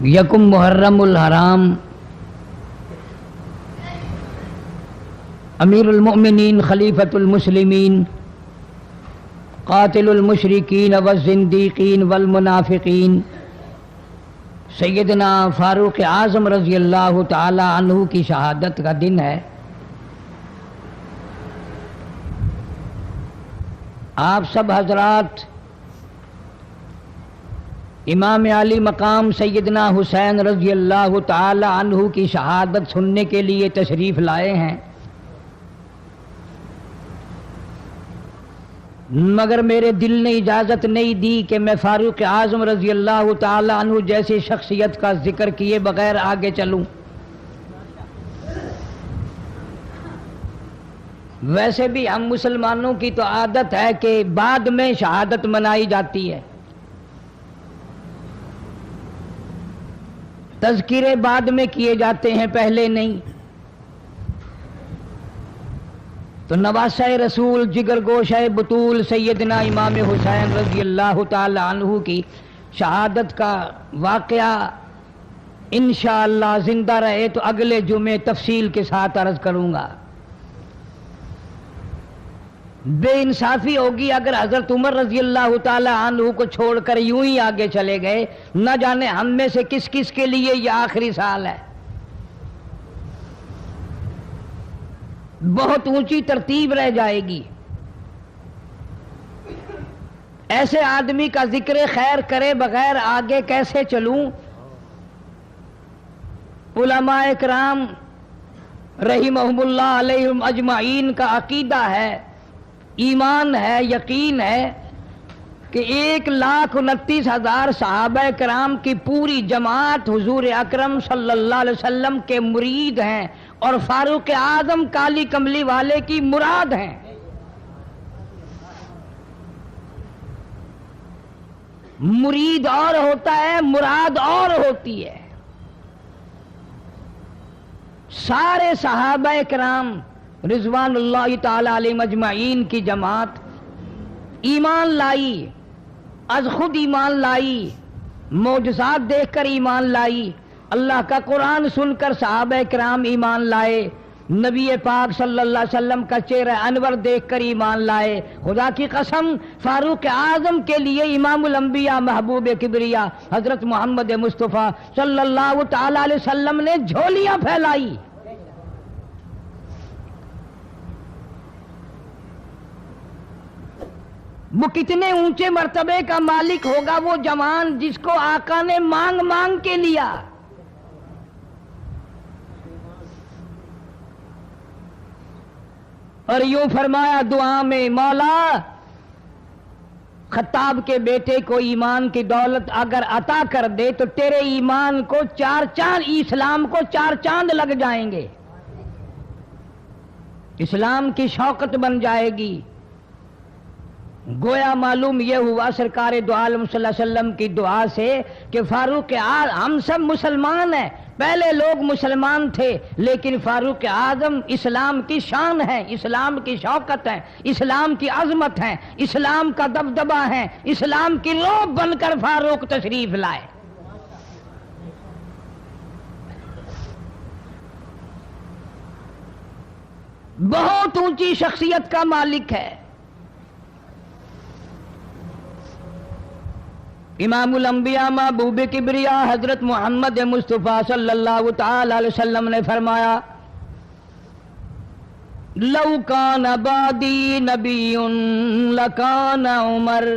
یکم محرم الحرام امیر المؤمنین خلیفۃ المسلمین قاتل المشرکین والزندیقین والمنافقین سیدنا فاروق اعظم رضی اللہ تعالی عنہ کی شہادت کا دن ہے۔ آپ سب حضرات امام علی مقام سیدنا حسین رضی اللہ تعالی عنہ کی شہادت سننے کے لیے تشریف لائے ہیں، مگر میرے دل نے اجازت نہیں دی کہ میں فاروق اعظم رضی اللہ تعالی عنہ جیسی شخصیت کا ذکر کیے بغیر آگے چلوں۔ ویسے بھی ہم مسلمانوں کی تو عادت ہے کہ بعد میں شہادت منائی جاتی ہے، تذکرے بعد میں کیے جاتے ہیں، پہلے نہیں۔ تو نواسہ رسول جگر گوشہ بطول سیدنا امام حسین رضی اللہ تعالی عنہ کی شہادت کا واقعہ انشاءاللہ زندہ رہے تو اگلے جمعے تفصیل کے ساتھ عرض کروں گا۔ بے انصافی ہوگی اگر حضرت عمر رضی اللہ تعالی عنہ کو چھوڑ کر یوں ہی آگے چلے گئے، نہ جانے ہم میں سے کس کس کے لیے یہ آخری سال ہے۔ بہت اونچی ترتیب رہ جائے گی۔ ایسے آدمی کا ذکر خیر کرے بغیر آگے کیسے چلوں؟ علماء کرام رحمہم اللہ علیہم اجمعین کا عقیدہ ہے، ایمان ہے، یقین ہے کہ 1,29,000 صحابہ کرام کی پوری جماعت حضور اکرم صلی اللہ علیہ وسلم کے مرید ہیں اور فاروق اعظم کالی کملی والے کی مراد ہیں۔ مرید اور ہوتا ہے، مراد اور ہوتی ہے۔ سارے صحابہ کرام رضوان اللہ تعالی علیہم اجمعین کی جماعت ایمان لائی، از خود ایمان لائی، معجزات دیکھ کر ایمان لائی، اللہ کا قرآن سن کر صحابہ کرام ایمان لائے، نبی پاک صلی اللہ علیہ وسلم کا چہرہ انور دیکھ کر ایمان لائے۔ خدا کی قسم فاروق اعظم کے لیے امام الانبیاء محبوب کبریا حضرت محمد مصطفیٰ صلی اللہ تعالی علیہ وسلم نے جھولیاں پھیلائی۔ وہ کتنے اونچے مرتبے کا مالک ہوگا وہ جوان جس کو آقا نے مانگ مانگ کے لیا۔ اور یوں فرمایا دعا میں، مولا خطاب کے بیٹے کو ایمان کی دولت اگر عطا کر دے تو تیرے ایمان کو 4 چاند، اسلام کو 4 چاند لگ جائیں گے، اسلام کی شوکت بن جائے گی۔ گویا معلوم یہ ہوا سرکار دو عالم صلی اللہ علیہ وسلم کی دعا سے کہ فاروق ہم سب مسلمان ہیں، پہلے لوگ مسلمان تھے لیکن فاروق اعظم اسلام کی شان ہے، اسلام کی شوکت ہے، اسلام کی عظمت ہے، اسلام کا دبدبہ ہے، اسلام کی روح بن کر فاروق تشریف لائے۔ بہت اونچی شخصیت کا مالک ہے۔ امام الانبیاء محبوب کبریا حضرت محمد مصطفیٰ صلی اللہ تعالی علیہ وسلم نے فرمایا، لو کان بعدی نبی لکان عمر،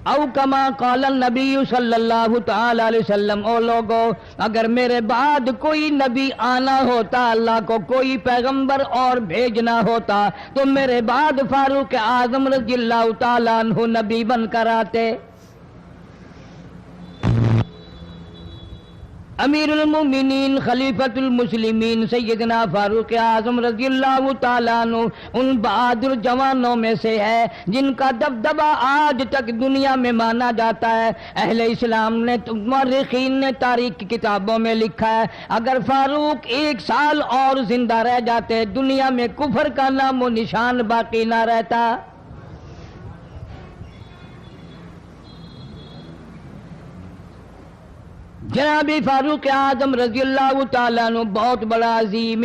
او کما قال النبی صلی اللہ تعالی علیہ وسلم۔ او لوگو اگر میرے بعد کوئی نبی آنا ہوتا، اللہ کو کوئی پیغمبر اور بھیجنا ہوتا تو میرے بعد فاروق اعظم رضی اللہ تعالی عنہ نبی بن کر آتے۔ امیر المؤمنین خلیفۃ المسلمین سیدنا فاروق اعظم رضی اللہ تعالیٰ عنہ ان بہادر جوانوں میں سے ہے جن کا دبدبہ آج تک دنیا میں مانا جاتا ہے۔ اہل اسلام نے، مورخین نے تاریخ کی کتابوں میں لکھا ہے اگر فاروق 1 سال اور زندہ رہ جاتے دنیا میں کفر کا نام و نشان باقی نہ رہتا۔ جناب فاروق اعظم رضی اللہ تعالیٰ عنہ بہت بڑا عظیم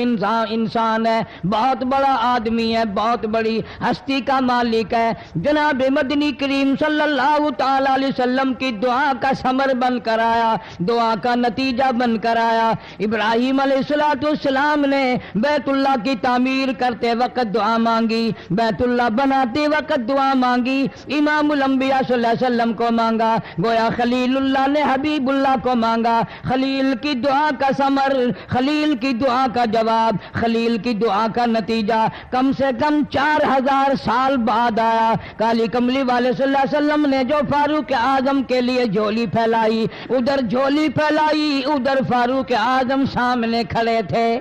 انسان ہے، بہت بڑا آدمی ہے، بہت بڑی ہستی کا مالک ہے۔ جناب مدنی کریم صلی اللہ تعالیٰ علیہ وسلم کی دعا کا ثمر بن کر آیا، دعا کا نتیجہ بن کر آیا۔ ابراہیم علیہ السلام نے بیت اللہ کی تعمیر کرتے وقت دعا مانگی، بیت اللہ بناتے وقت دعا مانگی، امام الانبیاء صلی اللہ علیہ وسلم کو مانگا، گویا خلیل اللہ نے حبیب اللہ کو مانگا۔ خلیل کی دعا کا ثمر، خلیل کی دعا کا جواب، خلیل کی دعا کا نتیجہ کم سے کم 4000 سال بعد آیا۔ کالی کملی والے صلی اللہ علیہ وسلم نے جو فاروق اعظم کے لیے جھولی پھیلائی، ادھر جھولی پھیلائی، ادھر فاروق اعظم سامنے کھڑے تھے۔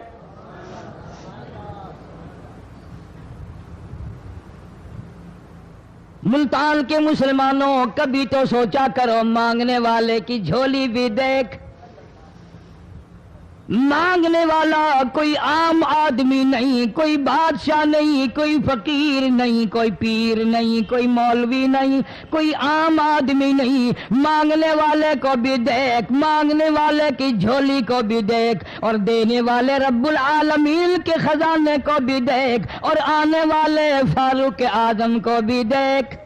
ملتان کے مسلمانوں، کبھی تو سوچا کرو مانگنے والے کی جھولی بھی دیکھ۔ مانگنے والا کوئی عام آدمی نہیں، کوئی بادشاہ نہیں، کوئی فقیر نہیں، کوئی پیر نہیں، کوئی مولوی نہیں، کوئی عام آدمی نہیں۔ مانگنے والے کو بھی دیکھ، مانگنے والے کی جھولی کو بھی دیکھ، اور دینے والے رب العالمین کے خزانے کو بھی دیکھ، اور آنے والے فاروق اعظم کو بھی دیکھ۔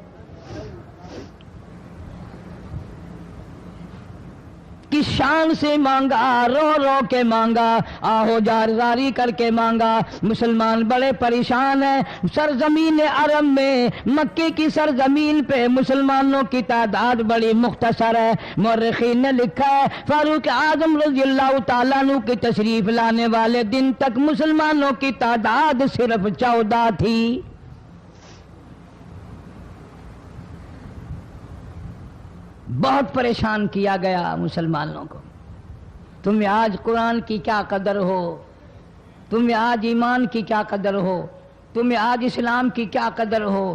کس شان سے مانگا، رو رو کے مانگا، آہو جار زاری کر کے مانگا۔ مسلمان بڑے پریشان ہیں۔ سرزمین عرب میں، مکے کی سرزمین پہ مسلمانوں کی تعداد بڑی مختصر ہے۔ مورخین نے لکھا ہے فاروق اعظم رضی اللہ تعالیٰ عنہ کی تشریف لانے والے دن تک مسلمانوں کی تعداد صرف 14 تھی۔ بہت پریشان کیا گیا مسلمانوں کو۔ تمہیں آج قرآن کی کیا قدر ہو، تمہیں آج ایمان کی کیا قدر ہو، تمہیں آج اسلام کی کیا قدر ہو۔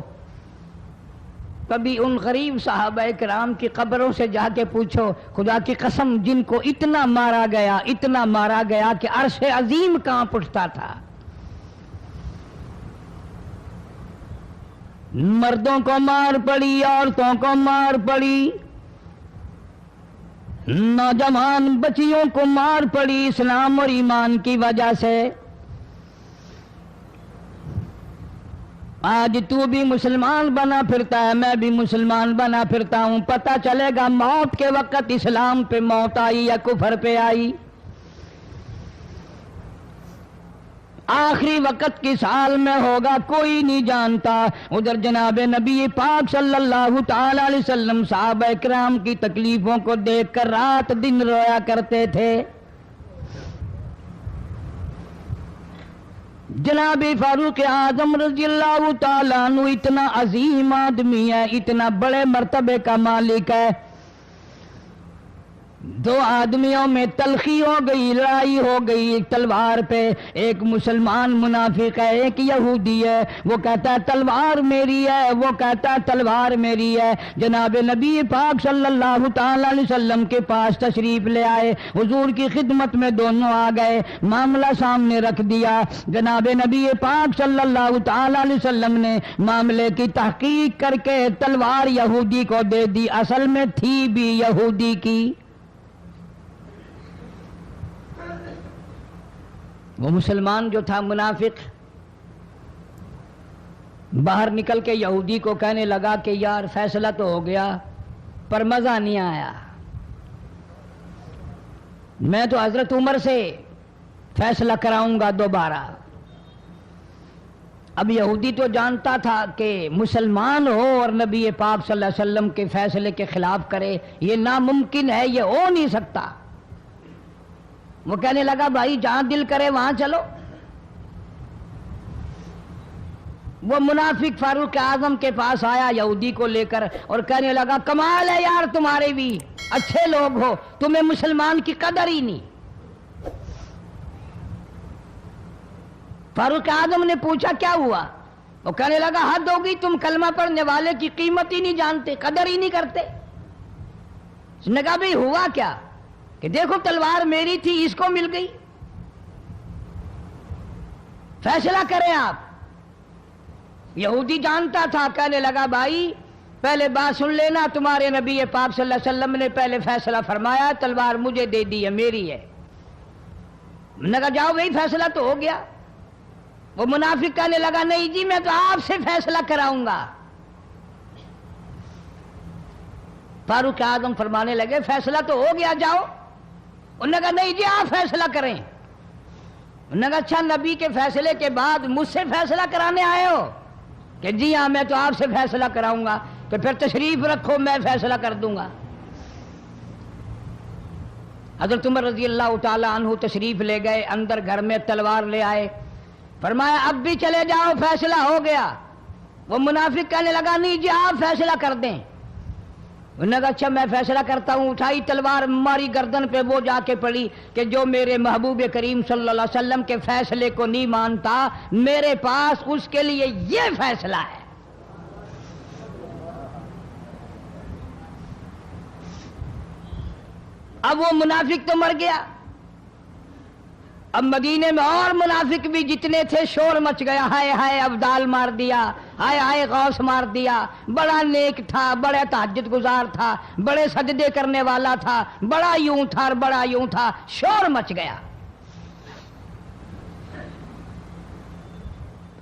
کبھی ان غریب صحابہ کرام کی قبروں سے جا کے پوچھو، خدا کی قسم جن کو اتنا مارا گیا، اتنا مارا گیا کہ عرش عظیم کانپ اٹھتا تھا۔ مردوں کو مار پڑی، عورتوں کو مار پڑی، نوجوان بچیوں کو مار پڑی اسلام اور ایمان کی وجہ سے۔ آج تو بھی مسلمان بنا پھرتا ہے، میں بھی مسلمان بنا پھرتا ہوں، پتہ چلے گا موت کے وقت اسلام پہ موت آئی یا کفر پہ آئی۔ آخری وقت کی سال میں ہوگا کوئی نہیں جانتا۔ ادھر جناب نبی پاک صلی اللہ تعالی علیہ وسلم صحابہ کرام کی تکلیفوں کو دیکھ کر رات دن رویا کرتے تھے۔ جناب فاروق اعظم رضی اللہ تعالیٰ عنہ اتنا عظیم آدمی ہے، اتنا بڑے مرتبے کا مالک ہے۔ دو آدمیوں میں تلخی ہو گئی، لڑائی ہو گئی تلوار پہ۔ ایک مسلمان منافق ہے، ایک یہودی ہے، وہ کہتا ہے تلوار میری ہے، وہ کہتا ہے تلوار میری ہے۔ جناب نبی پاک صلی اللہ تعالی علیہ وسلم کے پاس تشریف لے آئے، حضور کی خدمت میں دونوں آ گئے، معاملہ سامنے رکھ دیا۔ جناب نبی پاک صلی اللہ تعالی علیہ وسلم نے معاملے کی تحقیق کر کے تلوار یہودی کو دے دی، اصل میں تھی بھی یہودی کی۔ وہ مسلمان جو تھا منافق باہر نکل کے یہودی کو کہنے لگا کہ یار فیصلہ تو ہو گیا پر مزہ نہیں آیا، میں تو حضرت عمر سے فیصلہ کراؤں گا دوبارہ۔ اب یہودی تو جانتا تھا کہ مسلمان ہو اور نبی پاک صلی اللہ علیہ وسلم کے فیصلے کے خلاف کرے، یہ ناممکن ہے، یہ ہو نہیں سکتا۔ وہ کہنے لگا بھائی جہاں دل کرے وہاں چلو۔ وہ منافق فاروق اعظم کے پاس آیا یہودی کو لے کر اور کہنے لگا کمال ہے یار تمہارے بھی، اچھے لوگ ہو، تمہیں مسلمان کی قدر ہی نہیں۔ فاروق اعظم نے پوچھا کیا ہوا؟ وہ کہنے لگا حد ہوگی، تم کلمہ پڑھنے والے کی قیمت ہی نہیں جانتے، قدر ہی نہیں کرتے۔ اس نے کہا بھئی ہوا کیا؟ کہ دیکھو تلوار میری تھی، اس کو مل گئی، فیصلہ کریں آپ۔ یہودی جانتا تھا، کہنے لگا بھائی پہلے بات سن لینا، تمہارے نبی پاک صلی اللہ علیہ وسلم نے پہلے فیصلہ فرمایا، تلوار مجھے دے دی ہے، میری ہے۔ میں نے کہا جاؤ بھائی فیصلہ تو ہو گیا۔ وہ منافق کہنے لگا نہیں جی میں تو آپ سے فیصلہ کراؤں گا۔ فاروق اعظم فرمانے لگے فیصلہ تو ہو گیا جاؤ۔ انہوں نے کہا نہیں جی آپ فیصلہ کریں۔ انہوں نے کہا اچھا نبی کے فیصلے کے بعد مجھ سے فیصلہ کرانے آئے ہو؟ کہ جی ہاں میں تو آپ سے فیصلہ کراؤں گا۔ تو پھر تشریف رکھو میں فیصلہ کر دوں گا۔ حضرت عمر رضی اللہ تعالی عنہ تشریف لے گئے، اندر گھر میں تلوار لے آئے، فرمایا اب بھی چلے جاؤ فیصلہ ہو گیا۔ وہ منافق کہنے لگا نہیں جی آپ فیصلہ کر دیں۔ انہوں نے کہا اچھا میں فیصلہ کرتا ہوں۔ اٹھائی تلوار، ماری گردن پہ، وہ جا کے پڑی کہ جو میرے محبوب کریم صلی اللہ علیہ وسلم کے فیصلے کو نہیں مانتا میرے پاس اس کے لیے یہ فیصلہ ہے۔ اب وہ منافق تو مر گیا، اب مدینے میں اور منافق بھی جتنے تھے شور مچ گیا، ہائے ہائے ابدال مار دیا، ہائے ہائے غوث مار دیا، بڑا نیک تھا، بڑا تہجد گزار تھا، بڑے سجدے کرنے والا تھا، بڑا یوں تھا اور بڑا یوں تھا، شور مچ گیا۔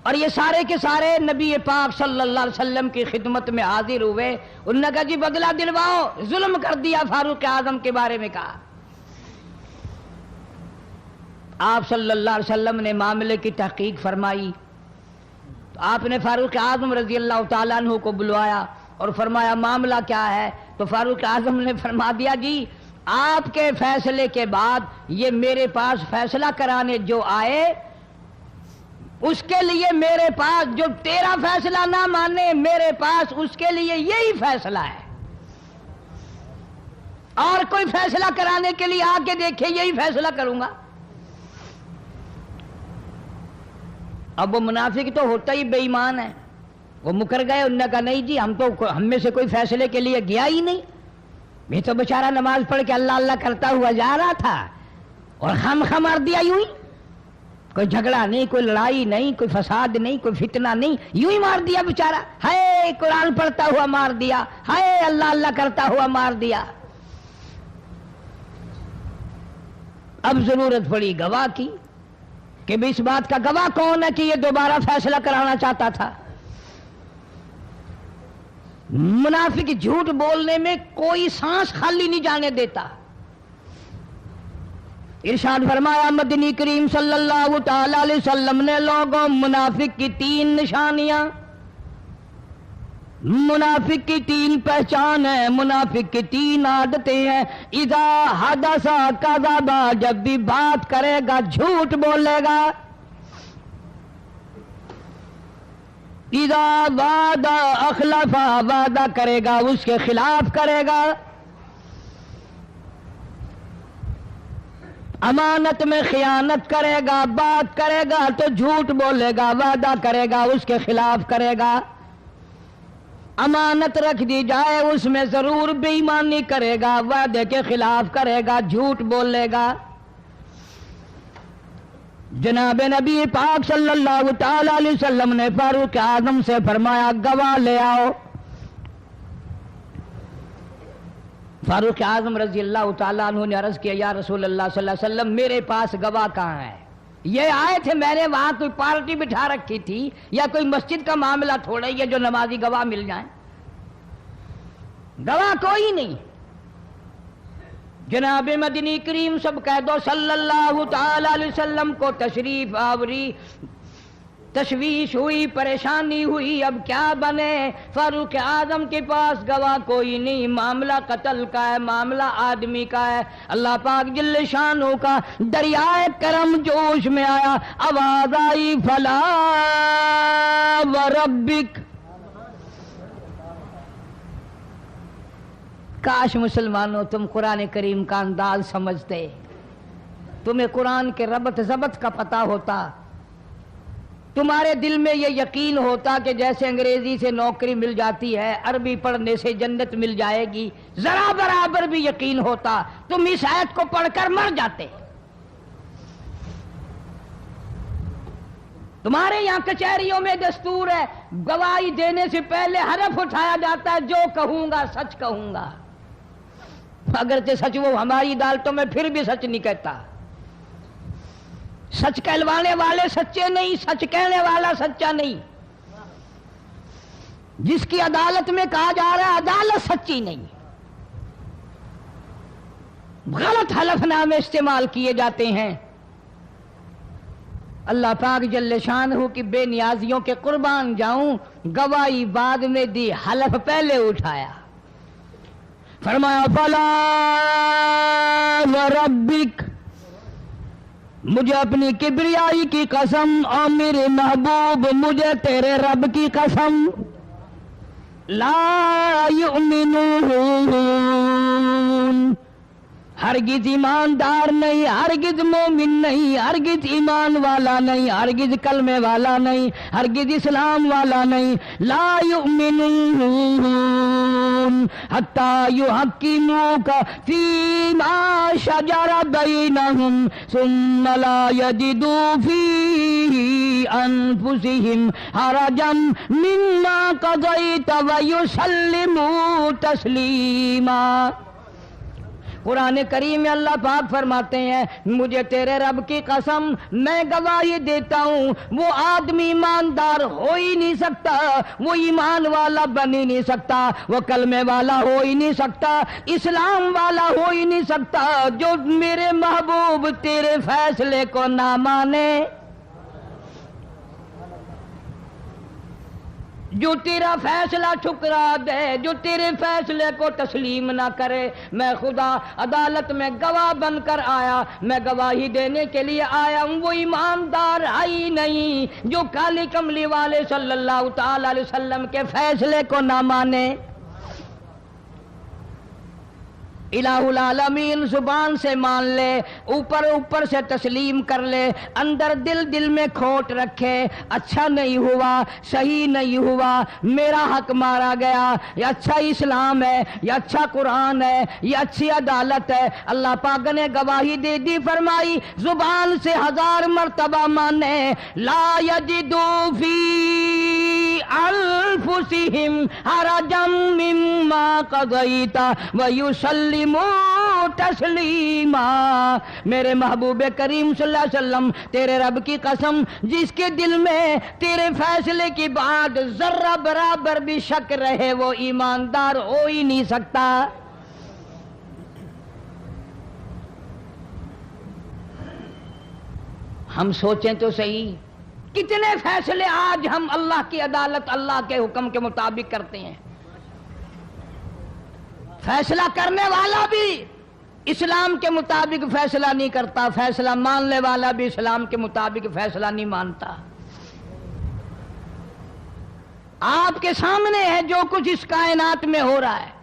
اور یہ سارے کے سارے نبی پاک صلی اللہ علیہ وسلم کی خدمت میں حاضر ہوئے۔ انہوں نے کہا جی بدلہ دلواؤ، ظلم کر دیا فاروق اعظم کے بارے میں کہا۔ آپ صلی اللہ علیہ وسلم نے معاملے کی تحقیق فرمائی تو آپ نے فاروق اعظم رضی اللہ تعالیٰ عنہ کو بلوایا اور فرمایا معاملہ کیا ہے؟ تو فاروق اعظم نے فرما دیا جی آپ کے فیصلے کے بعد یہ میرے پاس فیصلہ کرانے جو آئے اس کے لیے میرے پاس، جو تیرا فیصلہ نہ مانے میرے پاس اس کے لیے یہی فیصلہ ہے، اور کوئی فیصلہ کرانے کے لیے آ کے دیکھے یہی فیصلہ کروں گا۔ اب وہ منافق تو ہوتا ہی بے ایمان ہے، وہ مکر گئے۔ انہوں نے کہا نہیں جی ہم میں سے کوئی فیصلے کے لیے گیا ہی نہیں، میں تو بیچارہ نماز پڑھ کے اللہ اللہ کرتا ہوا جا رہا تھا اور خام خام مار دیا یوں ہی، کوئی جھگڑا نہیں، کوئی لڑائی نہیں، کوئی فساد نہیں، کوئی فتنہ نہیں، یوں ہی مار دیا بیچارہ، ہائے قرآن پڑھتا ہوا مار دیا، ہائے اللہ اللہ کرتا ہوا مار دیا۔ اب ضرورت پڑی گواہ کی کہ بھی اس بات کا گواہ کون ہے کہ یہ دوبارہ فیصلہ کرانا چاہتا تھا۔ منافق جھوٹ بولنے میں کوئی سانس خالی نہیں جانے دیتا۔ ارشاد فرمایا مدنی کریم صلی اللہ تعالی علیہ وسلم نے لوگوں منافق کی 3 نشانیاں، منافق کی 3 پہچان ہے، منافق کی 3 عادتیں ہیں۔ اذا حدث کذب، جب بھی بات کرے گا جھوٹ بولے گا۔ اذا وعد اخلف، وعدہ کرے گا اس کے خلاف کرے گا۔ امانت میں خیانت کرے گا، بات کرے گا تو جھوٹ بولے گا، وعدہ کرے گا اس کے خلاف کرے گا۔ امانت رکھ دی جائے اس میں ضرور بے ایمانی کرے گا، وعدے کے خلاف کرے گا، جھوٹ بولے گا۔ جناب نبی پاک صلی اللہ تعالی علیہ وسلم نے فاروق اعظم سے فرمایا گواہ لے آؤ۔ فاروق اعظم رضی اللہ تعالیٰ عنہ نے عرض کیا یا رسول اللہ صلی اللہ علیہ وسلم میرے پاس گواہ کہاں ہے؟ یہ آئے تھے، میں نے وہاں کوئی پارٹی بٹھا رکھی تھی یا کوئی مسجد کا معاملہ تھوڑا ہی ہے جو نمازی گواہ مل جائیں، گواہ کوئی نہیں۔ جناب مدنی کریم سب کہہ دو صلی اللہ تعالی علیہ وسلم کو تشریف آوری، تشویش ہوئی، پریشانی ہوئی، اب کیا بنے؟ فاروق اعظم کے پاس گواہ کوئی نہیں، معاملہ قتل کا ہے، معاملہ آدمی کا ہے۔ اللہ پاک جل شانہ کا دریائے کرم جوش میں آیا، آواز آئی فلا وربک۔ کاش مسلمانوں تم قرآن کریم کا انداز سمجھتے، تمہیں قرآن کے ربط ضبط کا پتہ ہوتا، تمہارے دل میں یہ یقین ہوتا کہ جیسے انگریزی سے نوکری مل جاتی ہے، عربی پڑھنے سے جنت مل جائے گی، ذرا برابر بھی یقین ہوتا تم اس آیت کو پڑھ کر مر جاتے۔ تمہارے یہاں کچہریوں میں دستور ہے گواہی دینے سے پہلے حرف اٹھایا جاتا ہے، جو کہوں گا سچ کہوں گا، اگرچہ سچ وہ ہماری عدالتوں میں پھر بھی سچ نہیں کہتا۔ سچ کہلوانے والے سچے نہیں، سچ کہنے والا سچا نہیں۔ جس کی عدالت میں کہا جا رہا ہے عدالت سچی نہیں، غلط حلف نامے استعمال کیے جاتے ہیں۔ اللہ پاک جل شانہ کی بے نیازیوں کے قربان جاؤں، گواہی بعد میں دی، حلف پہلے اٹھایا۔ فرمایا فلا وربک، مجھے اپنی کبریائی کی قسم اور میرے محبوب مجھے تیرے رب کی قسم، لا یؤمنون، ہرگز ایماندار نہیں، ہرگز مومن نہیں، ہرگز ایمان والا نہیں، ہرگز کلمے والا نہیں، ہرگز اسلام والا نہیں، لا یؤمنون حتی یحکموک فیما شجر بینہم ثم لا یجدوا فی انفسہم حرجا مما قضیت ویسلموا تسلیما۔ قرآن کریم میں اللہ پاک فرماتے ہیں مجھے تیرے رب کی قسم میں گواہی دیتا ہوں وہ آدمی ایماندار ہو ہی نہیں سکتا، وہ ایمان والا بن ہی نہیں سکتا، وہ کلمے والا ہو ہی نہیں سکتا، اسلام والا ہو ہی نہیں سکتا جو میرے محبوب تیرے فیصلے کو نہ مانے، جو تیرا فیصلہ ٹھکرا دے، جو تیرے فیصلے کو تسلیم نہ کرے۔ میں خدا عدالت میں گواہ بن کر آیا، میں گواہی دینے کے لیے آیا ہوں، وہ ایماندار ہی نہیں جو کالی کملی والے صلی اللہ تعالی علیہ وسلم کے فیصلے کو نہ مانے۔ الہ العالمین زبان سے مان لے، اوپر اوپر سے تسلیم کر لے، اندر دل میں کھوٹ رکھے، اچھا نہیں ہوا، صحیح نہیں ہوا، میرا حق مارا گیا، یہ اچھا اسلام ہے، یہ اچھا قرآن ہے، یہ اچھی عدالت ہے۔ اللہ پاک نے گواہی دے دی، فرمائی زبان سے 1000 مرتبہ مانے، لا یجدو فی انفسہم حرجا مما قضیت ویسلموا تسلیما۔ میرے محبوب کریم صلی اللہ علیہ وسلم تیرے رب کی قسم جس کے دل میں تیرے فیصلے کی بات ذرہ برابر بھی شک رہے وہ ایماندار ہو ہی نہیں سکتا۔ ہم سوچیں تو صحیح کتنے فیصلے آج ہم اللہ کی عدالت اللہ کے حکم کے مطابق کرتے ہیں۔ فیصلہ کرنے والا بھی اسلام کے مطابق فیصلہ نہیں کرتا، فیصلہ ماننے والا بھی اسلام کے مطابق فیصلہ نہیں مانتا۔ آپ کے سامنے ہے جو کچھ اس کائنات میں ہو رہا ہے۔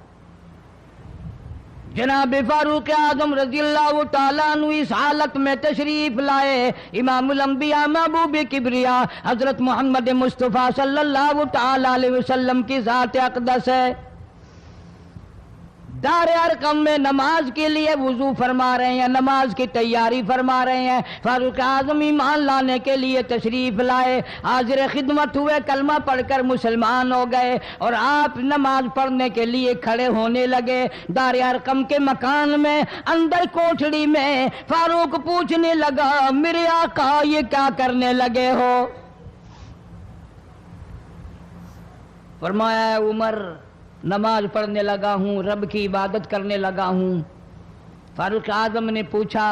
جناب فاروق اعظم رضی اللہ تعالیٰ عنہ اس حالت میں تشریف لائے، امام الانبیاء محبوب کبریا حضرت محمد مصطفیٰ صلی اللہ تعالیٰ علیہ وسلم کی ذات اقدس ہے۔ دار ارقم میں نماز کے لیے وضو فرما رہے ہیں، نماز کی تیاری فرما رہے ہیں۔ فاروق اعظم ایمان لانے کے لیے تشریف لائے، حاضر خدمت ہوئے، کلمہ پڑھ کر مسلمان ہو گئے، اور آپ نماز پڑھنے کے لیے کھڑے ہونے لگے۔ دار ارقم کے مکان میں اندر کوٹھڑی میں فاروق پوچھنے لگا میرے آقا یہ کیا کرنے لگے ہو؟ فرمایا اے عمر نماز پڑھنے لگا ہوں، رب کی عبادت کرنے لگا ہوں۔ فاروق اعظم نے پوچھا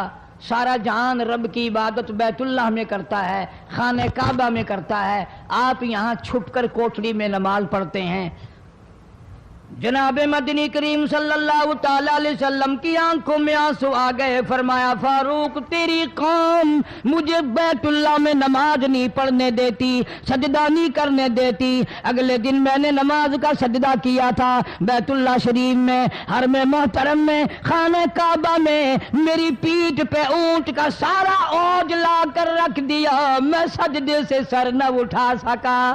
سارا جہان رب کی عبادت بیت اللہ میں کرتا ہے، خانہ کعبہ میں کرتا ہے، آپ یہاں چھپ کر کوٹھڑی میں نماز پڑھتے ہیں؟ جناب مدنی کریم صلی اللہ تعالی علیہ وسلم کی آنکھوں میں آنسو آ گئے۔ فرمایا فاروق تیری قوم مجھے بیت اللہ میں نماز نہیں پڑھنے دیتی، سجدہ نہیں کرنے دیتی۔ اگلے دن میں نے نماز کا سجدہ کیا تھا بیت اللہ شریف میں، حرم محترم میں، خانہ کعبہ میں، میری پیٹھ پہ اونٹ کا سارا اوج لا کر رکھ دیا، میں سجدے سے سر نہ اٹھا سکا۔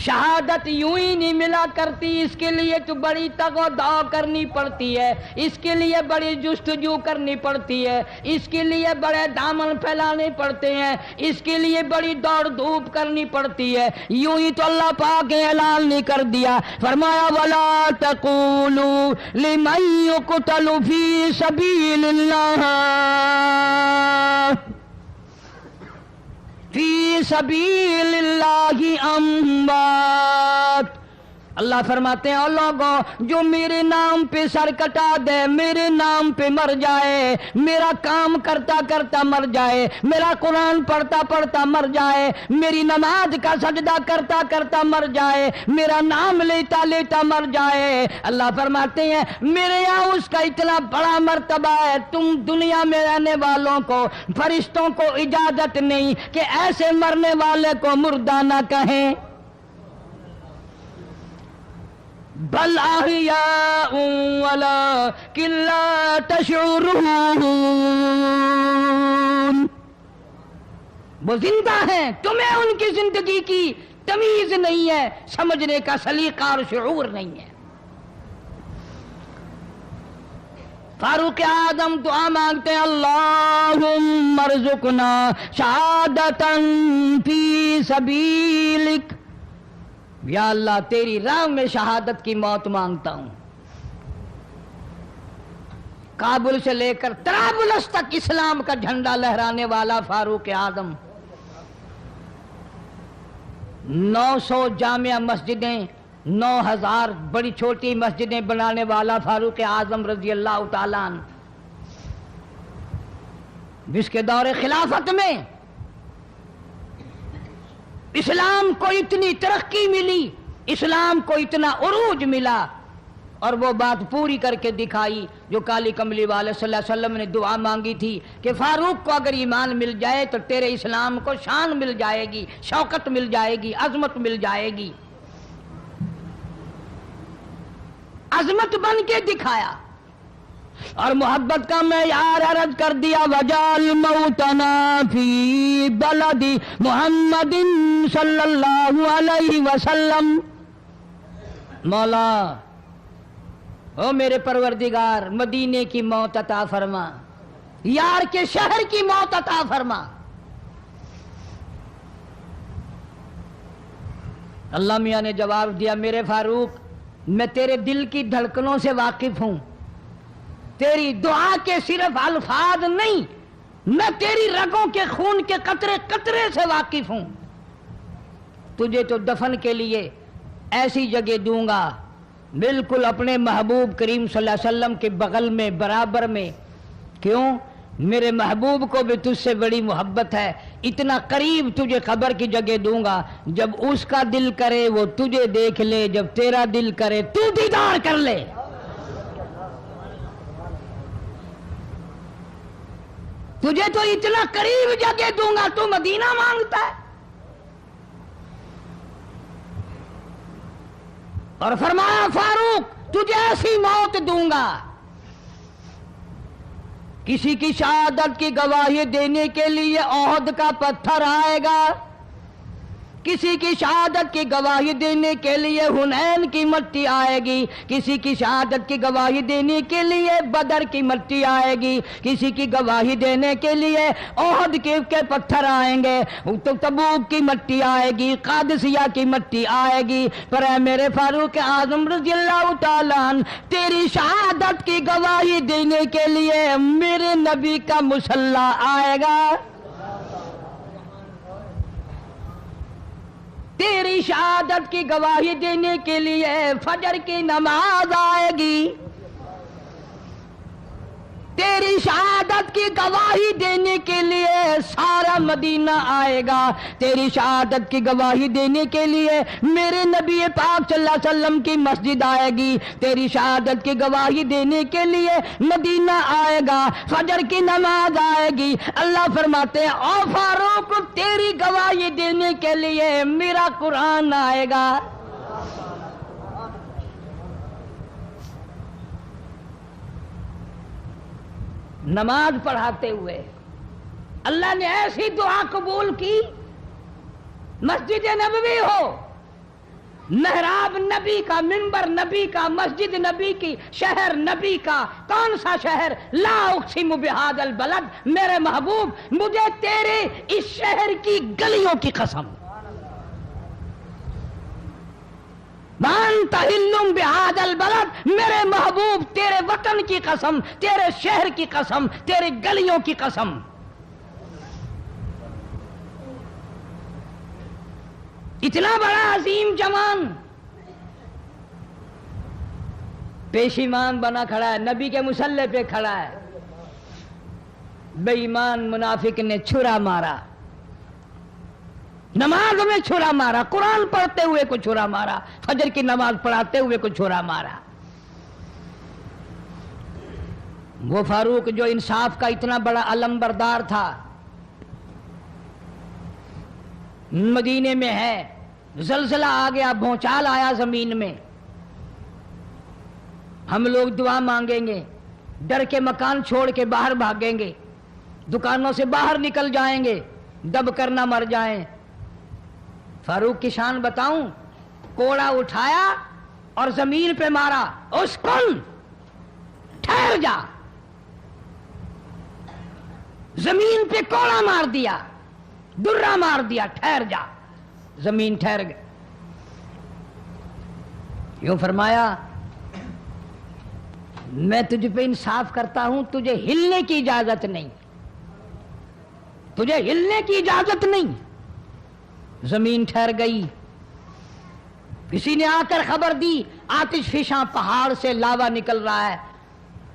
شہادت یوں ہی نہیں ملا کرتی، اس کے لیے تو بڑی تگ و دو کرنی پڑتی ہے، اس کے لیے بڑی جستجو کرنی پڑتی ہے، اس کے لیے بڑے دامن پھیلانے پڑتے ہیں، اس کے لیے بڑی دوڑ دھوپ کرنی پڑتی ہے۔ یوں ہی تو اللہ پاک نے اعلان نہیں کر دیا، فرمایا وَلَا تَقُولُوا لِمَن يُقْتَلُ فِي سَبِيلِ اللَّهِ فی سبیل اللہ اموات۔ اللہ فرماتے ہیں اور لوگوں جو میرے نام پہ سر کٹا دے، میرے نام پہ مر جائے، میرا کام کرتا کرتا مر جائے، میرا قرآن پڑھتا پڑھتا مر جائے، میری نماز کا سجدہ کرتا کرتا مر جائے، میرا نام لیتا لیتا مر جائے، اللہ فرماتے ہیں میرے یہاں اس کا اتنا بڑا مرتبہ ہے، تم دنیا میں رہنے والوں کو، فرشتوں کو اجازت نہیں کہ ایسے مرنے والے کو مردہ نہ کہیں، بل احیاء ولکن لا تشعرون، وہ زندہ ہیں، تمہیں ان کی زندگی کی تمیز نہیں ہے، سمجھنے کا سلیقہ اور شعور نہیں ہے۔ فاروق اعظم دعا مانگتے ہیں اللہم ارزقنا شہادتا فی سبیلک، یا اللہ تیری راہ میں شہادت کی موت مانگتا ہوں۔ کابل سے لے کر طرابلس تک اسلام کا جھنڈا لہرانے والا فاروق اعظم، 900 جامع مسجدیں، 9000 بڑی چھوٹی مسجدیں بنانے والا فاروق اعظم رضی اللہ تعالیٰ عنہ، جس کے دور خلافت میں اسلام کو اتنی ترقی ملی، اسلام کو اتنا عروج ملا، اور وہ بات پوری کر کے دکھائی جو کالی کملی والے صلی اللہ علیہ وسلم نے دعا مانگی تھی کہ فاروق کو اگر ایمان مل جائے تو تیرے اسلام کو شان مل جائے گی، شوکت مل جائے گی، عظمت مل جائے گی، عظمت بن کے دکھایا، اور محبت کا معیار عرض کر دیا وجعل موتنا فی بلد محمد صلی اللہ علیہ وسلم۔ مولا او میرے پروردگار مدینے کی موت عطا فرما، یار کے شہر کی موت عطا فرما۔ اللہ میاں نے جواب دیا میرے فاروق میں تیرے دل کی دھڑکنوں سے واقف ہوں، تیری دعا کے صرف الفاظ نہیں، میں تیری رگوں کے خون کے قطرے قطرے سے واقف ہوں۔ تجھے تو دفن کے لیے ایسی جگہ دوں گا بالکل اپنے محبوب کریم صلی اللہ علیہ وسلم کے بغل میں برابر میں، کیوں؟ میرے محبوب کو بھی تجھ سے بڑی محبت ہے، اتنا قریب تجھے قبر کی جگہ دوں گا، جب اس کا دل کرے وہ تجھے دیکھ لے، جب تیرا دل کرے تو دیدار کر لے۔ تجھے تو اتنا قریب جگہ دوں گا، تو مدینہ مانگتا ہے۔ اور فرمایا فاروق تجھے ایسی موت دوں گا، کسی کی شہادت کی گواہی دینے کے لیے احد کا پتھر آئے گا، کسی کی شہادت کی گواہی دینے کے لیے حنین کی مٹی آئے گی، کسی کی شہادت کی گواہی دینے کے لیے بدر کی مٹی آئے گی، کسی کی گواہی دینے کے لیے احد کے پتھر آئیں گے، تبوک کی مٹی آئے گی، قادسیہ کی مٹی آئے گی، پر اے میرے فاروق اعظم رضی اللہ تعالیٰ عنہ تیری شہادت کی گواہی دینے کے لیے میرے نبی کا مصلی آئے گا، تیری شہادت کی گواہی دینے کے لیے فجر کی نماز آئے گی، تیری شہادت کی گواہی دینے کے لیے سارا مدینہ آئے گا، تیری شہادت کی گواہی دینے کے لیے میرے نبی پاک صلی اللہ علیہ وسلم کی مسجد آئے گی، تیری شہادت کی گواہی دینے کے لیے مدینہ آئے گا، فجر کی نماز آئے گی۔ اللہ فرماتے ہیں او فاروق تیری گواہی دینے کے لیے میرا قرآن آئے گا۔ نماز پڑھاتے ہوئے اللہ نے ایسی دعا قبول کی، مسجد نبوی ہو، محراب نبی کا، منبر نبی کا، مسجد نبی کی، شہر نبی کا. کون سا شہر؟ لا اقسم بہذا البلد، میرے محبوب مجھے تیرے اس شہر کی گلیوں کی قسم. وانت حل بہذا البلد، میرے محبوب تیرے وطن کی قسم، تیرے شہر کی قسم، تیرے گلیوں کی قسم. اتنا بڑا عظیم جوان پیشیمان بنا کھڑا ہے، نبی کے مسلح پہ کھڑا ہے. بے ایمان منافق نے چھرا مارا، نماز میں چھرا مارا، قرآن پڑھتے ہوئے کو چھرا مارا، فجر کی نماز پڑھاتے ہوئے کو چھرا مارا. وہ فاروق جو انصاف کا اتنا بڑا علم بردار تھا، مدینے میں ہے، زلزلہ آ گیا، بھونچال آیا زمین میں. ہم لوگ دعا مانگیں گے، ڈر کے مکان چھوڑ کے باہر بھاگیں گے، دکانوں سے باہر نکل جائیں گے، دب کر نہ مر جائیں. فاروق کی شان بتاؤں، کوڑا اٹھایا اور زمین پہ مارا، اسکن ٹھہر جا. زمین پہ کوڑا مار دیا، درہ مار دیا، ٹھہر جا. زمین ٹھہر گئی. یوں فرمایا میں تجھ پہ انصاف کرتا ہوں، تجھے ہلنے کی اجازت نہیں، تجھے ہلنے کی اجازت نہیں. زمین ٹھہر گئی. کسی نے آ کر خبر دی آتش فشاں پہاڑ سے لاوا نکل رہا ہے،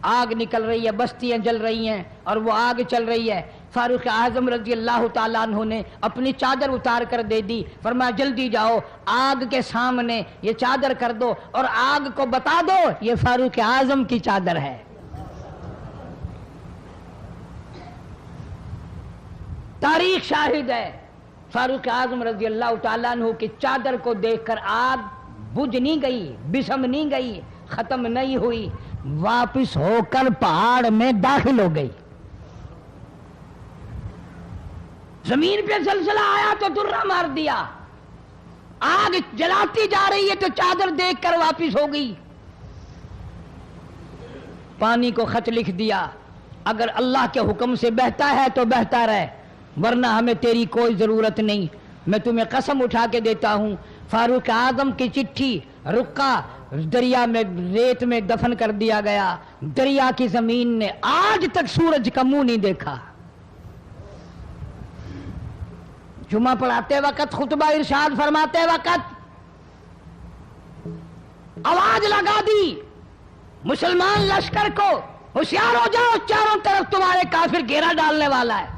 آگ نکل رہی ہے، بستیاں جل رہی ہیں اور وہ آگ چل رہی ہے. فاروق اعظم رضی اللہ تعالیٰ عنہ نے اپنی چادر اتار کر دے دی، فرمایا جلدی جاؤ، آگ کے سامنے یہ چادر کر دو اور آگ کو بتا دو یہ فاروق اعظم کی چادر ہے. تاریخ شاہد ہے، فاروق اعظم رضی اللہ تعالیٰ عنہ کی چادر کو دیکھ کر آگ بجھ نہیں گئی، بسم نہیں گئی، ختم نہیں ہوئی، واپس ہو کر پہاڑ میں داخل ہو گئی. زمین پہ زلزلہ آیا تو درہ مار دیا، آگ جلاتی جا رہی ہے تو چادر دیکھ کر واپس ہو گئی. پانی کو خط لکھ دیا، اگر اللہ کے حکم سے بہتا ہے تو بہتا رہے، ورنہ ہمیں تیری کوئی ضرورت نہیں. میں تمہیں قسم اٹھا کے دیتا ہوں، فاروق اعظم کی چٹھی رکا دریا میں ریت میں دفن کر دیا گیا. دریا کی زمین نے آج تک سورج کا منہ نہیں دیکھا. جمعہ پڑھاتے وقت، خطبہ ارشاد فرماتے وقت آواز لگا دی مسلمان لشکر کو، ہوشیار ہو جاؤ، چاروں طرف تمہارے کافر گھیرا ڈالنے والا ہے.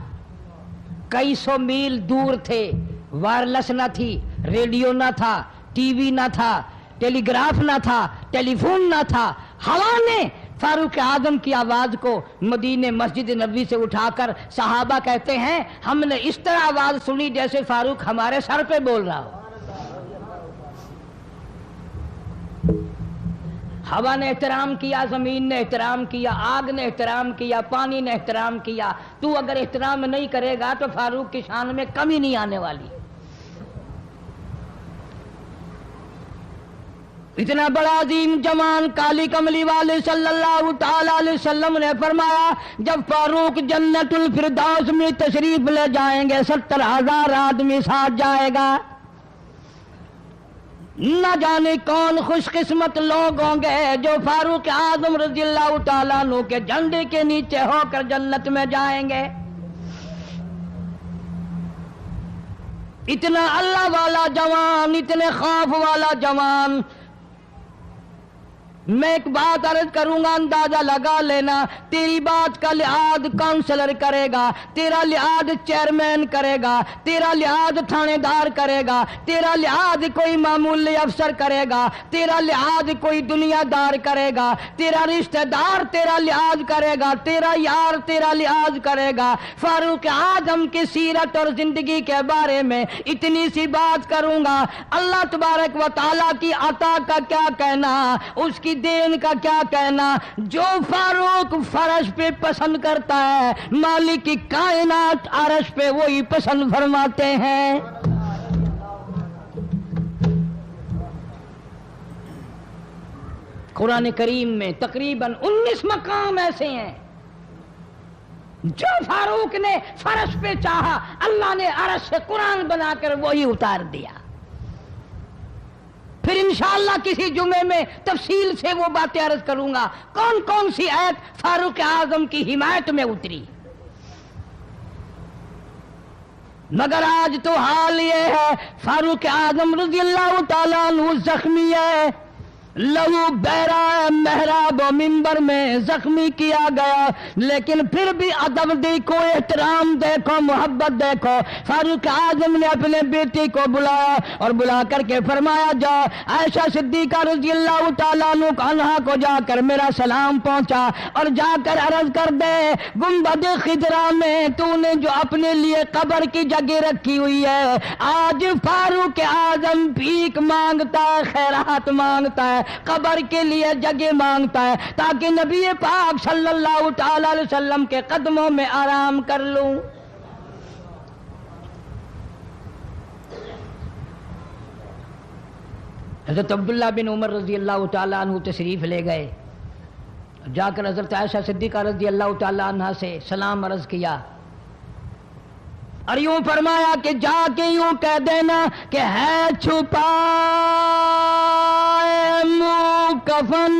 کئی سو میل دور تھے، وائرلیس نہ تھی، ریڈیو نہ تھا، ٹی وی نہ تھا، ٹیلی گراف نہ تھا، ٹیلی فون نہ تھا. ہوا نے فاروق اعظم کی آواز کو مدینے مسجد نبوی سے اٹھا کر، صحابہ کہتے ہیں ہم نے اس طرح آواز سنی جیسے فاروق ہمارے سر پہ بول رہا ہو. ہوا نے احترام کیا، زمین نے احترام کیا، آگ نے احترام کیا، پانی نے احترام کیا. تو اگر احترام نہیں کرے گا تو فاروق کی شان میں کمی نہیں آنے والی. اتنا بڑا عظیم جوان کالی کملی والے صلی اللہ تعالی علیہ وسلم نے فرمایا جب فاروق جنت الفردوس میں تشریف لے جائیں گے 70,000 آدمی ساتھ جائے گا. نہ جانے کون خوش قسمت لوگ ہوں گے جو فاروق اعظم رضی اللہ تعالیٰ عنہ کے جھنڈے کے نیچے ہو کر جنت میں جائیں گے. اتنا اللہ والا جوان، اتنے خوف والا جوان. میں ایک بات عرض کروں گا، اندازہ لگا لینا، تیری بات کا لحاظ کونسلر کرے گا، تیرا لحاظ چیئرمین کرے گا، تیرا لحاظ تھانے دار کرے گا، تیرا لحاظ کوئی معمولی افسر کرے گا، تیرا لحاظ کوئی دنیا دار کرے گا، تیرا رشتہ دار تیرا لحاظ کرے گا، تیرا یار تیرا لحاظ کرے گا. فاروق اعظم کی سیرت اور زندگی کے بارے میں اتنی سی بات کروں گا. اللہ تبارک و تعالیٰ کی عطا کا کیا کہنا، اس کی دین کا کیا کہنا. جو فاروق فرش پہ پسند کرتا ہے مالک کی کائنات عرش پہ وہی پسند فرماتے ہیں. قرآن کریم میں تقریباً 19 مقام ایسے ہیں جو فاروق نے فرش پہ چاہا اللہ نے عرش سے قرآن بنا کر وہی اتار دیا. پھر انشاءاللہ کسی جمعے میں تفصیل سے وہ باتیں عرض کروں گا کون کون سی آیت فاروق اعظم کی حمایت میں اتری. مگر آج تو حال یہ ہے فاروق اعظم رضی اللہ تعالیٰ عنہ زخمی ہے، لہو بہرا محراب و منبر میں زخمی کیا گیا، لیکن پھر بھی ادب دیکھو، احترام دیکھو، محبت دیکھو. فاروق اعظم نے اپنے بیٹی کو بلایا اور بلا کر کے فرمایا جا عائشہ صدیقہ رضی اللہ تعالیٰ عنہا کو جا کر میرا سلام پہنچا اور جا کر عرض کر دے گنبد خضرا میں تو نے جو اپنے لیے قبر کی جگہ رکھی ہوئی ہے، آج فاروق اعظم بھیک مانگتا ہے، خیرات مانگتا ہے، قبر کے لیے جگہ مانگتا ہے تاکہ نبی پاک صلی اللہ تعالی علیہ وسلم کے قدموں میں آرام کر لوں. حضرت عبداللہ بن عمر رضی اللہ تعالیٰ عنہ تشریف لے گئے، جا کر حضرت عائشہ صدیقہ رضی اللہ تعالیٰ عنہ سے سلام عرض کیا اور یوں فرمایا کہ جا کے یوں کہہ دینا کہ ہے چھپا منہ کفن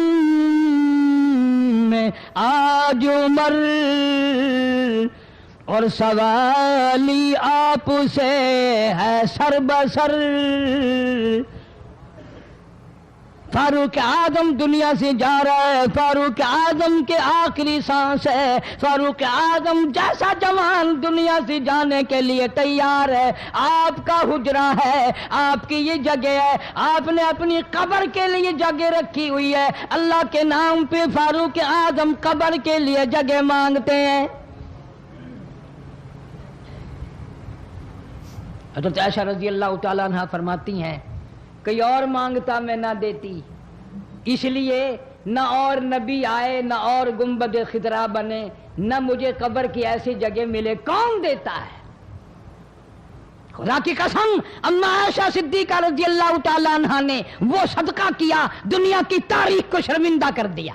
میں آج عمر اور سوالی آپ سے ہے سر بسر. فاروق اعظم دنیا سے جا رہا ہے، فاروق اعظم کے آخری سانس ہے، فاروق اعظم جیسا جوان دنیا سے جانے کے لیے تیار ہے. آپ کا حجرہ ہے، آپ کی یہ جگہ ہے، آپ نے اپنی قبر کے لیے جگہ رکھی ہوئی ہے. اللہ کے نام پہ فاروق اعظم قبر کے لیے جگہ مانگتے ہیں. حضرت عائشہ رضی اللہ تعالیٰ عنہ فرماتی ہیں کوئی اور مانگتا میں نہ دیتی، اس لیے نہ اور نبی آئے، نہ اور گنبد خضرا بنے، نہ مجھے قبر کی ایسی جگہ ملے. کون دیتا ہے؟ خدا کی قسم اما عائشہ صدیقہ رضی اللہ تعالیٰ عنہ نے وہ صدقہ کیا دنیا کی تاریخ کو شرمندہ کر دیا.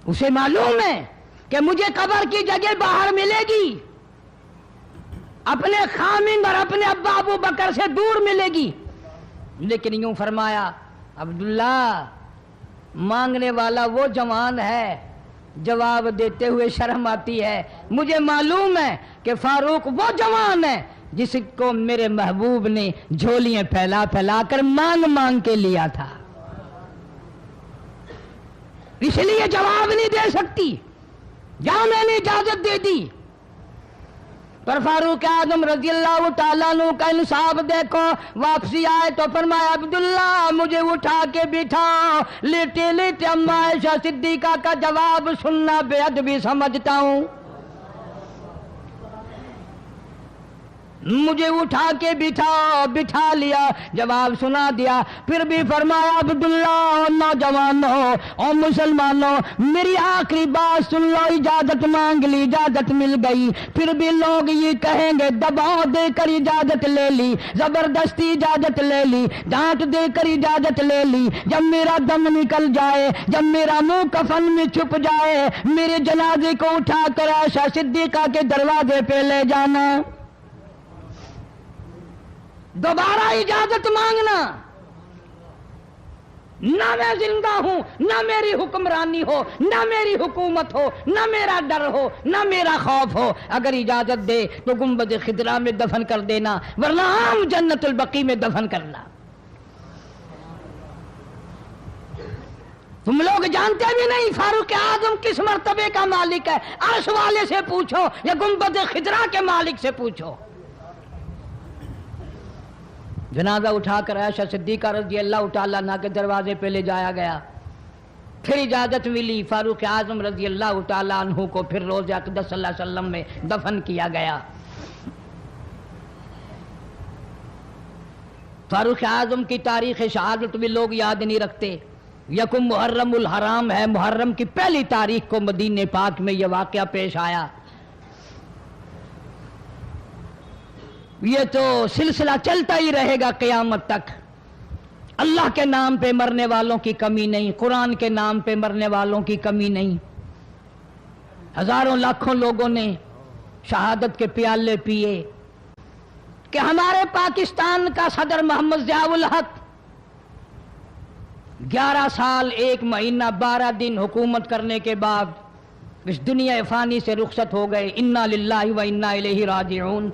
اسے معلوم ہے کہ مجھے قبر کی جگہ باہر ملے گی، اپنے خامند اور اپنے ابا ابو بکر سے دور ملے گی، لیکن یوں فرمایا عبداللہ مانگنے والا وہ جوان ہے، جواب دیتے ہوئے شرم آتی ہے. مجھے معلوم ہے کہ فاروق وہ جوان ہے جس کو میرے محبوب نے جھولیاں پھیلا پھیلا کر مانگ مانگ کے لیا تھا، اس لیے جواب نہیں دے سکتی. جہاں میں نے اجازت دے دی پر فاروق اعظم رضی اللہ تعالیٰ عنہ کا انصاف دیکھو. واپسی آئے تو فرمایا عبداللہ مجھے اٹھا کے بٹھاؤ. لیٹے لیٹے اما عائشہ صدیقہ کا جواب سننا بے ادبی سمجھتا ہوں. مجھے اٹھا کے بٹھاؤ، بٹھا لیا، جواب سنا دیا. پھر بھی فرمایا عبداللہ نوجوانوں اور مسلمانوں میری آخری بات سن لو. اجازت مانگ لی، اجازت مل گئی، پھر بھی لوگ یہ کہیں گے دباؤ دے کر اجازت لے لی، زبردستی اجازت لے لی، ڈانٹ دے کر اجازت لے لی. جب میرا دم نکل جائے، جب میرا منہ کفن میں چھپ جائے، میرے جنازے کو اٹھا کر عائشہ صدیقہ کے دروازے پہ لے جانا. دوبارہ اجازت مانگنا، نہ میں زندہ ہوں، نہ میری حکمرانی ہو، نہ میری حکومت ہو، نہ میرا ڈر ہو، نہ میرا خوف ہو. اگر اجازت دے تو گنبد خضرا میں دفن کر دینا، ورنہ عام جنت البقیع میں دفن کرنا. تم لوگ جانتے بھی نہیں فاروق اعظم کس مرتبے کا مالک ہے. عرش والے سے پوچھو یا گنبد خضرا کے مالک سے پوچھو. جنازہ اٹھا کر عائشہ صدیقہ رضی اللہ تعالیٰ عنہ کے دروازے پہ لے جایا گیا. پھر اجازت ملی، فاروق اعظم رضی اللہ تعالیٰ عنہ کو پھر روضہ اقدس صلی اللہ علیہ وسلم میں دفن کیا گیا. فاروق اعظم کی تاریخ شہادت بھی لوگ یاد نہیں رکھتے. یکم محرم الحرام ہے، محرم کی پہلی تاریخ کو مدینہ پاک میں یہ واقعہ پیش آیا. یہ تو سلسلہ چلتا ہی رہے گا قیامت تک. اللہ کے نام پہ مرنے والوں کی کمی نہیں، قرآن کے نام پہ مرنے والوں کی کمی نہیں۔ ہزاروں لاکھوں لوگوں نے شہادت کے پیالے پیے کہ ہمارے پاکستان کا صدر محمد ضیاء الحق 11 سال 1 مہینہ 12 دن حکومت کرنے کے بعد اس دنیا فانی سے رخصت ہو گئے۔ انا للہ و انا الیہ راجعون۔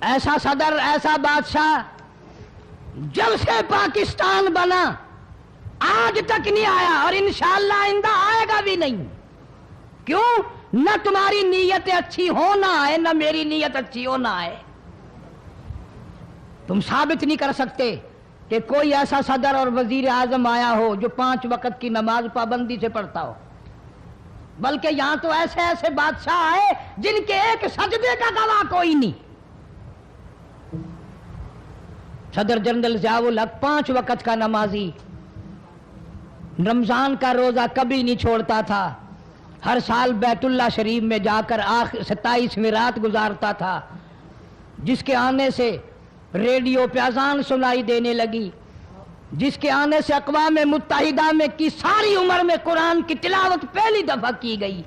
ایسا صدر، ایسا بادشاہ جب سے پاکستان بنا آج تک نہیں آیا، اور انشاءاللہ آئندہ آئے گا بھی نہیں۔ کیوں؟ نہ تمہاری نیت اچھی ہو نہ آئے، نہ میری نیت اچھی ہو نہ آئے۔ تم ثابت نہیں کر سکتے کہ کوئی ایسا صدر اور وزیر اعظم آیا ہو جو 5 وقت کی نماز پابندی سے پڑھتا ہو، بلکہ یہاں تو ایسے ایسے بادشاہ آئے جن کے ایک سجدے کا گواہ کوئی نہیں۔ صدر جنرل ضیاء الحق 5 وقت کا نمازی، رمضان کا روزہ کبھی نہیں چھوڑتا تھا، ہر سال بیت اللہ شریف میں جا کر 27ویں رات گزارتا تھا، جس کے آنے سے ریڈیو پہ اذان سنائی دینے لگی، جس کے آنے سے اقوام متحدہ میں کی ساری عمر میں قرآن کی تلاوت پہلی دفعہ کی گئی۔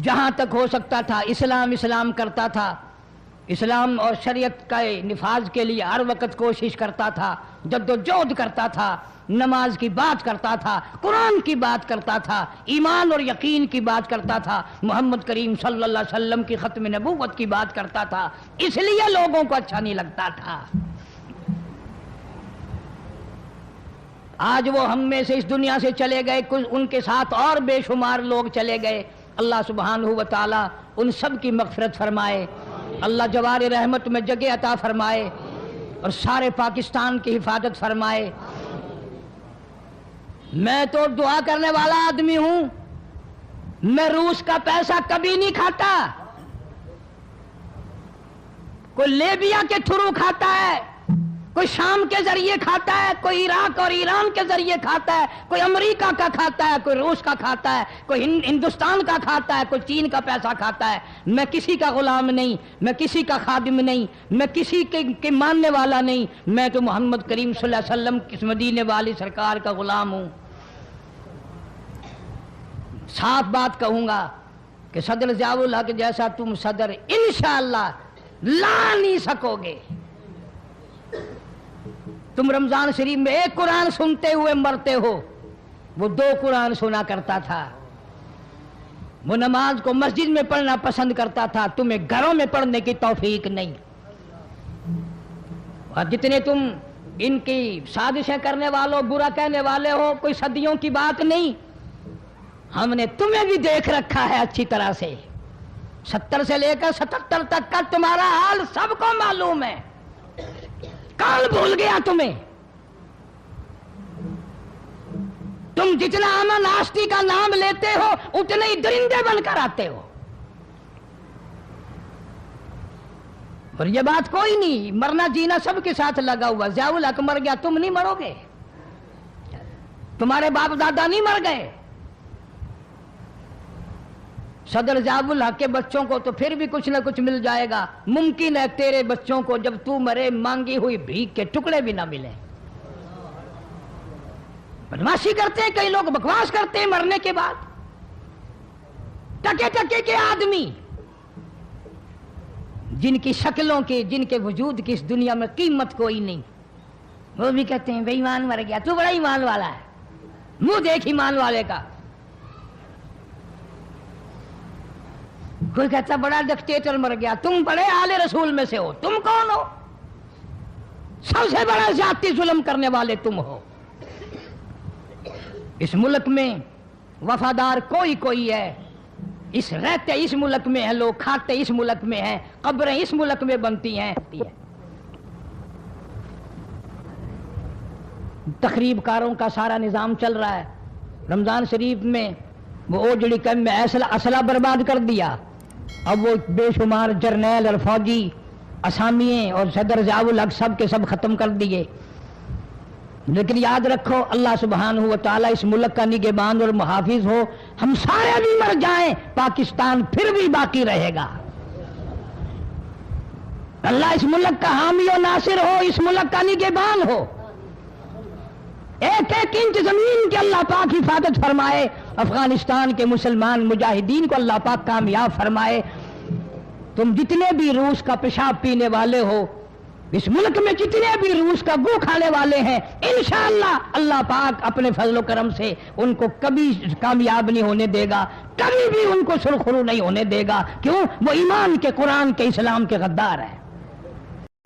جہاں تک ہو سکتا تھا اسلام کرتا تھا، اسلام اور شریعت کا نفاذ کے لیے ہر وقت کوشش کرتا تھا، جدوجہد کرتا تھا، نماز کی بات کرتا تھا، قرآن کی بات کرتا تھا، ایمان اور یقین کی بات کرتا تھا، محمد کریم صلی اللہ علیہ وسلم کی ختم نبوت کی بات کرتا تھا، اس لیے لوگوں کو اچھا نہیں لگتا تھا۔ آج وہ ہم میں سے اس دنیا سے چلے گئے، کچھ ان کے ساتھ اور بے شمار لوگ چلے گئے۔ اللہ سبحانہ و تعالی ان سب کی مغفرت فرمائے، اللہ جوار رحمت میں جگہ عطا فرمائے اور سارے پاکستان کی حفاظت فرمائے۔ میں تو دعا کرنے والا آدمی ہوں، میں روس کا پیسہ کبھی نہیں کھاتا۔ کوئی لیبیا کے تھرو کھاتا ہے، کوئی شام کے ذریعے کھاتا ہے، کوئی عراق اور ایران کے ذریعے کھاتا ہے، کوئی امریکہ کا کھاتا ہے، کوئی روس کا کھاتا ہے، کوئی ہندوستان کا کھاتا ہے، کوئی چین کا پیسہ کھاتا ہے۔ میں کسی کا غلام نہیں، میں کسی کا خادم نہیں، میں کسی کے ماننے والا نہیں، میں تو محمد کریم صلی اللہ علیہ وسلم کی مدینے والی سرکار کا غلام ہوں۔ صاف بات کہوں گا کہ صدر ضیاء الحق جیسا تم صدر انشاءاللہ لا نہیں سکو گے۔ تم رمضان شریف میں 1 قرآن سنتے ہوئے مرتے ہو، وہ 2 قرآن سنا کرتا تھا، وہ نماز کو مسجد میں پڑھنا پسند کرتا تھا، تمہیں گھروں میں پڑھنے کی توفیق نہیں۔ اور جتنے تم ان کی سازشیں کرنے والوں، برا کہنے والے ہو، کوئی صدیوں کی بات نہیں، ہم نے تمہیں بھی دیکھ رکھا ہے اچھی طرح سے۔ 70 سے لے کر 77 تک کا تمہارا حال سب کو معلوم ہے۔ کال بھول گیا تمہیں؟ تم جتنا امن آشتی کا نام لیتے ہو اتنے ہی درندے بن کر آتے ہو۔ اور یہ بات کوئی نہیں، مرنا جینا سب کے ساتھ لگا ہوا۔ ضیاء الحق مر گیا، تم نہیں مرو گے، تمہارے باپ دادا نہیں مر گئے۔ صدر ضیاء الحق کے بچوں کو تو پھر بھی کچھ نہ کچھ مل جائے گا، ممکن ہے تیرے بچوں کو جب تو مرے مانگی ہوئی بھیک کے ٹکڑے بھی نہ ملیں۔ بدماشی کرتے ہیں کئی لوگ، بکواس کرتے ہیں مرنے کے بعد۔ ٹکے ٹکے کے آدمی جن کی شکلوں کی، جن کے وجود کی اس دنیا میں قیمت کوئی نہیں، وہ بھی کہتے ہیں بے ایمان مر گیا، تو بڑا ایمان والا ہے، منہ دیکھ ایمان والے کا۔ کوئی کہتا بڑا ڈکٹیٹر مر گیا، تم بڑے آل رسول میں سے ہو، تم کون ہو؟ سب سے بڑا زیادتی ظلم کرنے والے تم ہو۔ اس ملک میں وفادار کوئی ہے، اس رہتے اس ملک میں ہیں لوگ، کھاتے اس ملک میں ہیں، قبریں اس ملک میں بنتی ہیں۔ تقریب کاروں کا سارا نظام چل رہا ہے۔ رمضان شریف میں وہ اوجڑی کم میں اسلحہ برباد کر دیا، اب وہ بے شمار جرنیل اور فوجی اسامییں اور صدر ضیاء الحق سب کے سب ختم کر دیے۔ لیکن یاد رکھو اللہ سبحانہ و تعالیٰ اس ملک کا نگہبان اور محافظ ہو، ہم سارے بھی مر جائیں پاکستان پھر بھی باقی رہے گا۔ اللہ اس ملک کا حامی و ناصر ہو، اس ملک کا نگہبان ہو، ایک ایک انچ زمین کے اللہ پاک حفاظت فرمائے، افغانستان کے مسلمان مجاہدین کو اللہ پاک کامیاب فرمائے۔ تم جتنے بھی روس کا پیشاب پینے والے ہو، اس ملک میں جتنے بھی روس کا گو کھانے والے ہیں، انشاءاللہ اللہ پاک اپنے فضل و کرم سے ان کو کبھی کامیاب نہیں ہونے دے گا، کبھی بھی ان کو سرخرو نہیں ہونے دے گا۔ کیوں؟ وہ ایمان کے، قرآن کے، اسلام کے غدار ہیں۔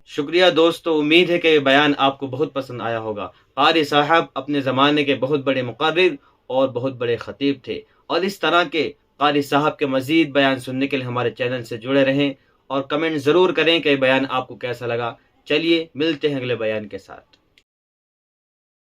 شکریہ دوستو، امید ہے کہ یہ بیان آپ کو بہت پسند آیا ہوگا۔ قاری صاحب اپنے زمانے کے بہت بڑے مقرر اور بہت بڑے خطیب تھے، اور اس طرح کے قاری صاحب کے مزید بیان سننے کے لیے ہمارے چینل سے جڑے رہیں، اور کمنٹ ضرور کریں کہ یہ بیان آپ کو کیسا لگا۔ چلیے ملتے ہیں اگلے بیان کے ساتھ۔